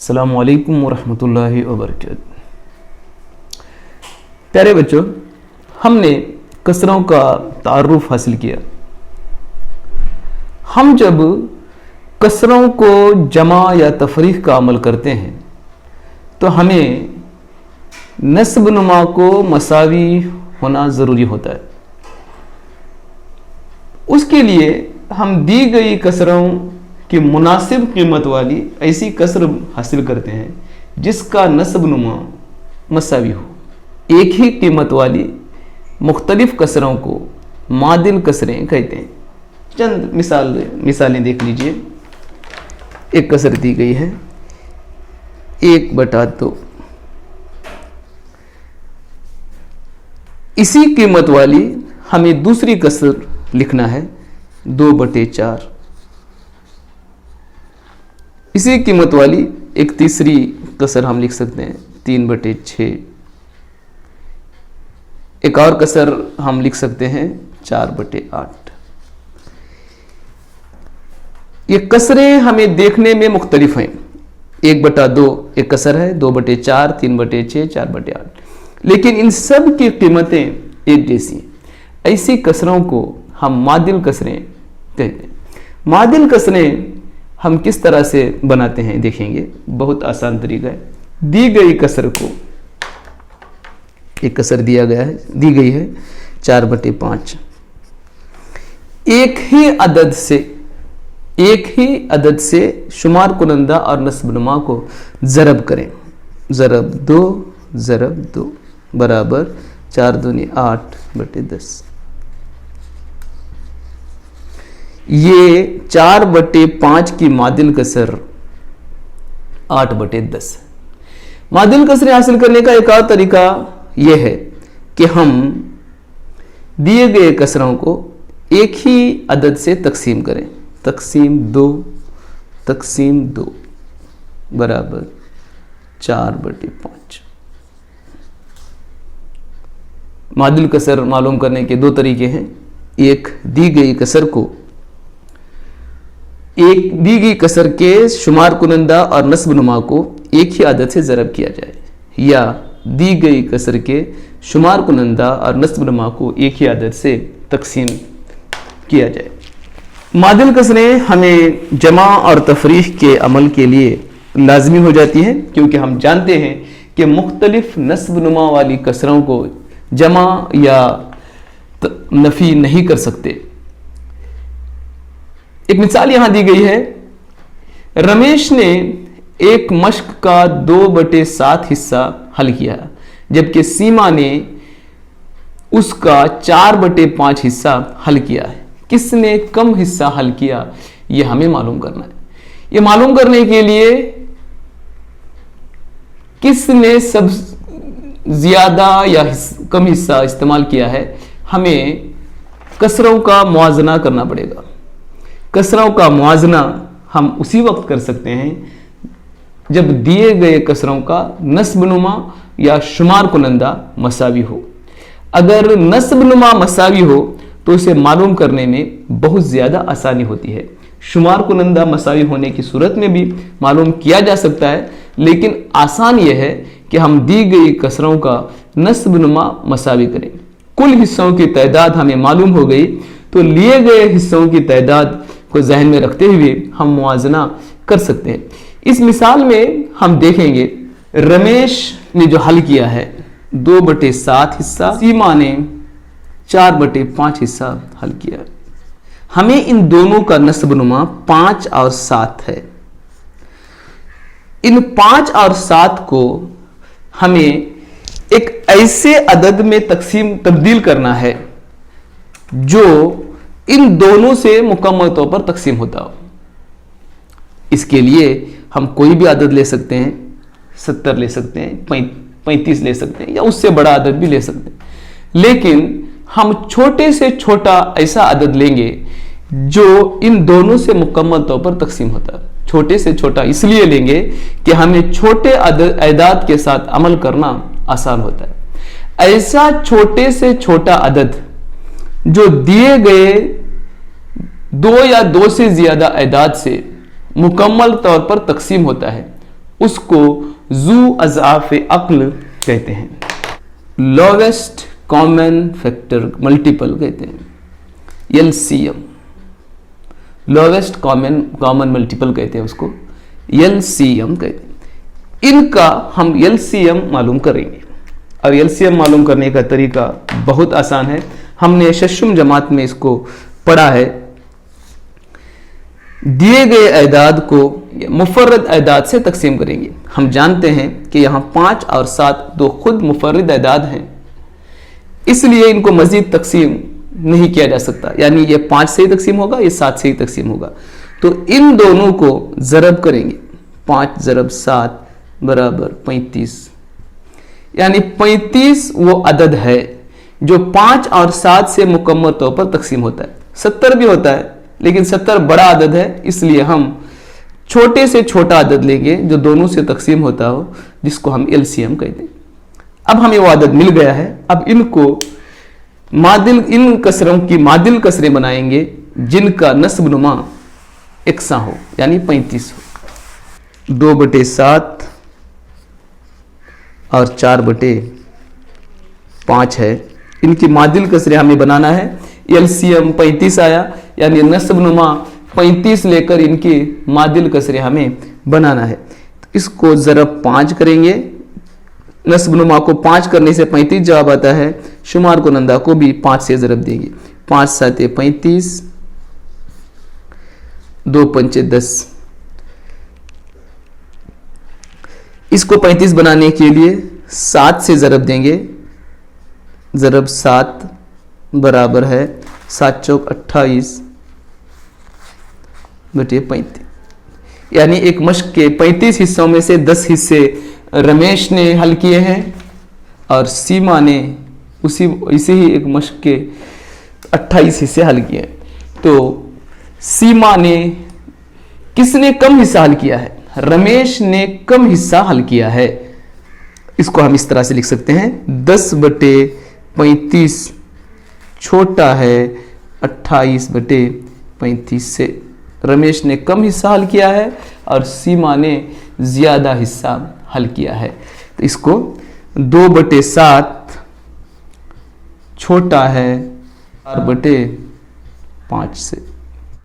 अस्सलामु अलैकुम वरहमतुल्लाहि वबरकातुहू। प्यारे बच्चों, हमने कसरों का तारुफ हासिल किया। हम जब कसरों को जमा या तफरीक का अमल करते हैं तो हमें नस्ब नुमा को मसावी होना ज़रूरी होता है। उसके लिए हम दी गई कसरों की मुनासिब कीमत वाली ऐसी कसर हासिल करते हैं जिसका नस्ब नुमा मसावी हो। एक ही कीमत वाली मुख्तलिफ कसरों को मादिल कसरें कहते हैं। चंद मिसालें देख लीजिए। एक कसर दी गई है 1/2। इसी कीमत वाली हमें दूसरी कसर लिखना है 2/4। इसी कीमत वाली एक तीसरी कसर हम लिख सकते हैं 3/6। एक और कसर हम लिख सकते हैं 4/8। ये कसरें हमें देखने में मुख्तलिफ हैं। 1/2 एक कसर है, 2/4, 3/6, 4/8, लेकिन इन सब की कीमतें एक जैसी हैं। ऐसी कसरों को हम मादिल कसरें कहते हैं। मादिल कसरें हम किस तरह से बनाते हैं देखेंगे। बहुत आसान तरीका है। दी गई कसर को, एक कसर दी गई है 4/5। एक ही अदद से शुमार कुनंदा और नस्ब नुमा को ज़रब करें। ज़रब 2 बराबर 4 दूनी 8/10। ये 4/5 की मादिल कसर 8/10। मादिल कसरें हासिल करने का एक और तरीका यह है कि हम दिए गए कसरों को एक ही अदद से तकसीम करें। तकसीम 2 बराबर 4/5। मादिल कसर मालूम करने के दो तरीके हैं। एक, दी गई कसर के शुमार कुनंदा और नस्ब नुमा को एक ही आदत से ज़रब किया जाए, या दी गई कसर के शुमार कुनंदा और नस्ब नुमा को एक ही आदत से तकसीम किया जाए। मादिल कसरें हमें जमा और तफरीक के अमल के लिए लाजमी हो जाती हैं, क्योंकि हम जानते हैं कि मुख्तलिफ नस्ब नुमा वाली कसरों को जमा या नफ़ी नहीं कर सकते। एक मिसाल यहां दी गई है। रमेश ने एक मश्क का 2/7 हिस्सा हल किया, जबकि सीमा ने उसका 4/5 हिस्सा हल किया है। किसने कम हिस्सा हल किया, यह हमें मालूम करना है। यह मालूम करने के लिए किसने सब ज्यादा या कम हिस्सा इस्तेमाल किया है, हमें कसरों का मुआजना करना पड़ेगा। कसरों का मुआजना हम उसी वक्त कर सकते हैं जब दिए गए कसरों का नस्ब नुमा या शुमार कुनंदा मसावी हो। अगर नस्ब नुमा मसावी हो तो इसे मालूम करने में बहुत ज़्यादा आसानी होती है। शुमार कुनंदा मसावी होने की सूरत में भी मालूम किया जा सकता है, लेकिन आसान यह है कि हम दी गई कसरों का नस्ब नुमा मसावी करें। कुल हिस्सों की तादाद हमें मालूम हो गई तो लिए गए हिस्सों की तादाद को जहन में रखते हुए हम मुआजना कर सकते हैं। इस मिसाल में हम देखेंगे रमेश ने जो हल किया है 2/7 हिस्सा, सीमा ने 4/5 हिस्सा हल किया। हमें इन दोनों का नस्ब नुमा 5 और 7 है। इन 5 और 7 को हमें एक ऐसे अदद में तब्दील करना है जो इन दोनों से मुकम्मल तौर पर तकसीम होता हो। इसके लिए हम कोई भी अदद ले सकते हैं, 70 ले सकते हैं, 35 ले सकते हैं, या उससे बड़ा अदद भी ले सकते हैं। लेकिन हम छोटे से छोटा ऐसा अदद लेंगे जो इन दोनों से मुकम्मल तौर पर तकसीम होता है। छोटे से छोटा इसलिए लेंगे कि हमें छोटे अदाद के साथ अमल करना आसान होता है। ऐसा छोटे से छोटा अदद जो दिए गए 2 या 2 से ज्यादा अदाद से मुकम्मल तौर पर तकसीम होता है, उसको जू अज़ाफ़ अक्ल कहते हैं, लोवेस्ट कॉमन फैक्टर मल्टीपल कहते हैं, एलसीएम, लोवेस्ट कॉमन मल्टीपल कहते हैं उसको, एलसीएम कहते हैं। इनका हम एलसीएम मालूम करेंगे और एलसीएम मालूम करने का तरीका बहुत आसान है। हमने शशुम जमात में इसको पढ़ा है। दिए गए अदाद को मुफर्रद अदाद से तकसीम करेंगे। हम जानते हैं कि यहाँ 5 और 7 दो खुद मुफर्रद अदाद हैं, इसलिए इनको मजीद तकसीम नहीं किया जा सकता, यानी ये 5 से ही तकसीम होगा, ये 7 से ही तकसीम होगा। तो इन दोनों को ज़रब करेंगे, 5 ज़रब 7 बराबर 35, यानी 35 वो अदद है जो 5 और 7 से मुकम्मल तौर पर तकसीम होता है। 70 भी होता है, लेकिन 70 बड़ा अदद है, इसलिए हम छोटे से छोटा अदद लेंगे जो दोनों से तकसीम होता हो, जिसको हम एलसीएम कहते हैं। अब हमें वो अदद मिल गया है। अब इनको मादिल, इन कसरों की मादिल कसरें बनाएंगे जिनका नस्ब नुमा एकसा हो, यानी 35 हो। 2/7 और 4/5 है, इनकी मादिल कसरें हमें बनाना है। एलसीएम 35 आया, यानी नस्ब नुमा 35 लेकर इनकी मादिल कसरें हमें बनाना है। तो इसको ज़रब 5 करेंगे, नस्ब नुमा को 5 करने से 35 जवाब आता है। शुमार कुनंदा को भी 5 से ज़रब देंगे, 5 7 35, 2 5 10। इसको 35 बनाने के लिए 7 से ज़रब देंगे, ज़रब 7 बराबर है 7 चौक 28 बटे 35, यानी एक मश्क के 35 हिस्सों में से 10 हिस्से रमेश ने हल किए हैं और सीमा ने इसी ही एक मश्क के 28 हिस्से हल किए हैं। तो सीमा ने, किसने कम हिस्सा हल किया है? रमेश ने कम हिस्सा हल किया है। इसको हम इस तरह से लिख सकते हैं, 10/35 छोटा है 28/35 से। रमेश ने कम हिस्सा हल किया है और सीमा ने ज़्यादा हिस्सा हल किया है। तो इसको 2/7 छोटा है 4/5 से।